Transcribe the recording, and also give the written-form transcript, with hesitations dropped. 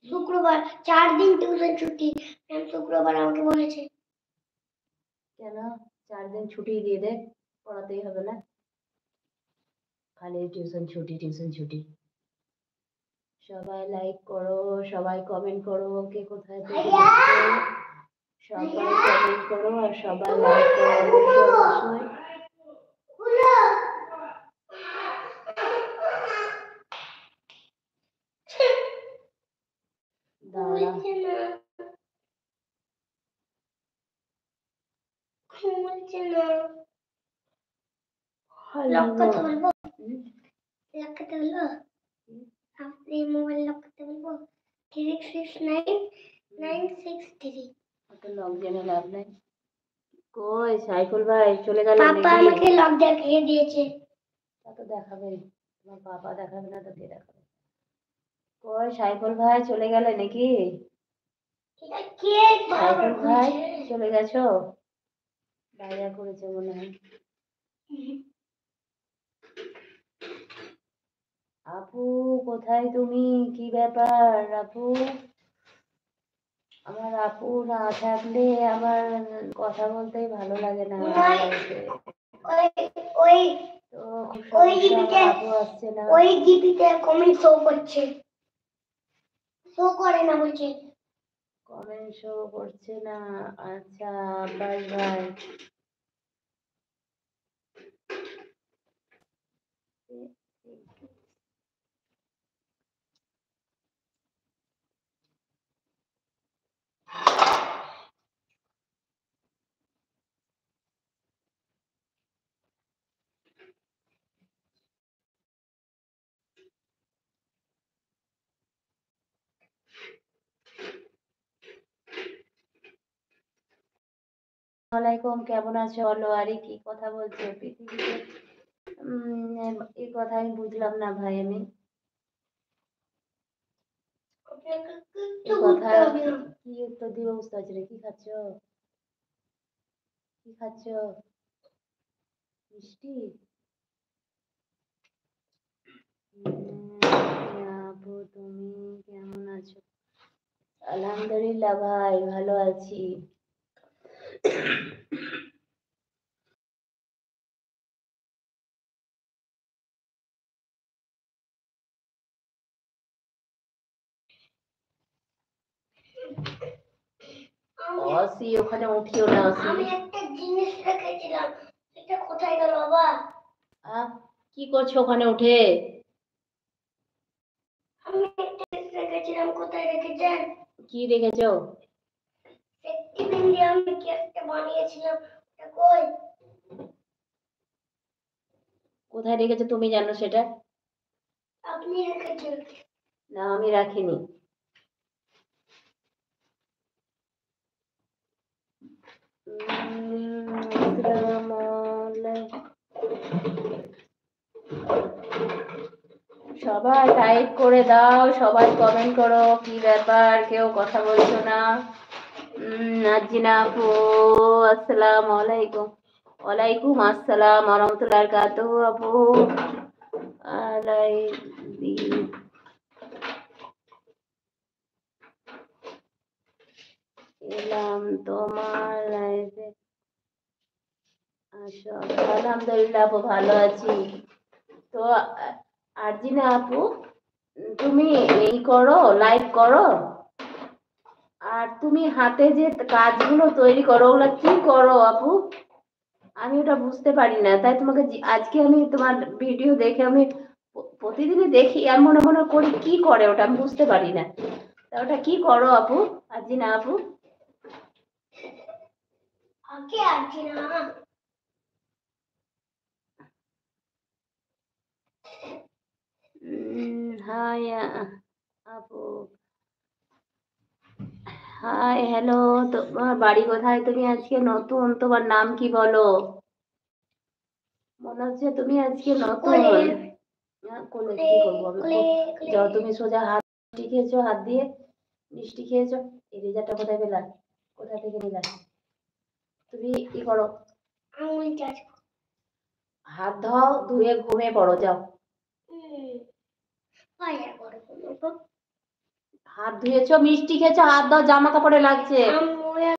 শুক্রবার 4 দিন টিউশন ছুটি। ম্যাম শুক্রবার আমাকে বলেছে। কেন 4 দিন ছুটি দিয়ে দে, পড়াতেই হবে না, খালি টিউশন ছুটি। সবাই লাইক করো, সবাই কমেন্ট করো, কে কোথায় থেকে দেখছো সবাই কমেন্ট করো আর সবাই লাইক করো অবশ্যই। লক করতে বলবো? লক করতে বলবো? আপনি মোবাইল লক করতে বলবো? 366996 ওটা লক জেনে লাভ নাই। কই সাইফুল ভাই চলে গেল নাকি? পাপা আমাকে লক দেখিয়ে দিয়েছে। তা তো দেখাবে, তোমার পাপা দেখাবে না তো কে দেখাবে? কই সাইফুল ভাই চলে গেলে নাকি? সাইফুল ভাই চলে গেছো? ডায়রিয়া করেছে মনে হয়। আপু কোথায় তুমি? কি ব্যাপার আপু? আমার আপু না থাকলে আমার কথা বলতেই ভালো লাগে না। ওই তো খুব সমস্যা, আপু আসছে না। ওই জিপিতে কমেন্ট শো করছে, শো করে না বলছে। কমেন্ট শো করছে না? আচ্ছা আব্বাস ভাই ওয়ালাইকুম, কেমন আছো বলো? আরে কি কথা বলছো পৃথিবীতে? এই কথা আমি বুঝলাম না ভাই। আমি এই কথা কি উত্তর দিব বুঝতে পারছি না। কি খাচ্ছ? কি খাচ্ছ? মিষ্টি? আপু তুমি কেমন আছো? আলহামদুলিল্লাহ ভাই ভালো আছি। অসি ওখানে উঠিও না অসি। আমি একটা জিনিস রেখেছিলাম, সেটা কোথায় গেল বাবা? কি করছো ওখানে উঠে? আমি একটা জিনিস রেখেছিলাম, কোথায় রেখেছেন? কি রেখেছো? একটি বিন্দু আমি কি একটা বানিয়েছিলাম, ওটা কই? কোথায় রেখেছো তুমি জানো সেটা? আপনি রেখেছেন। না আমি রাখিনি। সবাই লাইক করে দাও, সবাই কমেন্ট করো। কি ব্যাপার কেউ কথা বলছো না? নাজিনা আপু আসসালামু আলাইকুম। ওয়ালাইকুম আসসালাম ওয়া রাহমাতুল্লাহি ওয়া বারাকাতুহু। আপু এলাম তোমার লাইভে। আচ্ছা আলহামদুলিল্লাহ আপু ভালো আছি। তো আরজিনা আপু তুমি এই করো, লাইভ করো, আর তুমি হাতে যে কাজগুলো তৈরি করো ওগুলা কি করো আপু? আমি ওটা বুঝতে পারি না, তাই তোমাকে আজকে আমি তোমার ভিডিও দেখে আমি প্রতিদিনই দেখি আর মনে মনে করি কি করে ওটা আমি বুঝতে পারি না। তা ওটা কি করো আপু? আরজিনা আপু আগে আরজিনা হাই আপু। হাই হ্যালো, তোমার বাড়ি কোথায়? তুমি আজকে নতুন, তোমার নাম কি বলো? মনে হচ্ছে তুমি আজকে নতুন। কোলে কি করবো আমি? যাও তুমি সোজা হাত মিষ্টি খেয়েছো, হাত দিয়ে মিষ্টি খেয়েছো। এই রেজারটা কোথায় পেলা? কোথা থেকে নিলা? তুমি কি করো? হাত ধোও, ধুয়ে ঘুমিয়ে পড়ো যাও। হাত ধুয়েছো, মিষ্টি খেয়েছো, হাত দাও, জামা কাপড়ে লাগছে। আম্মু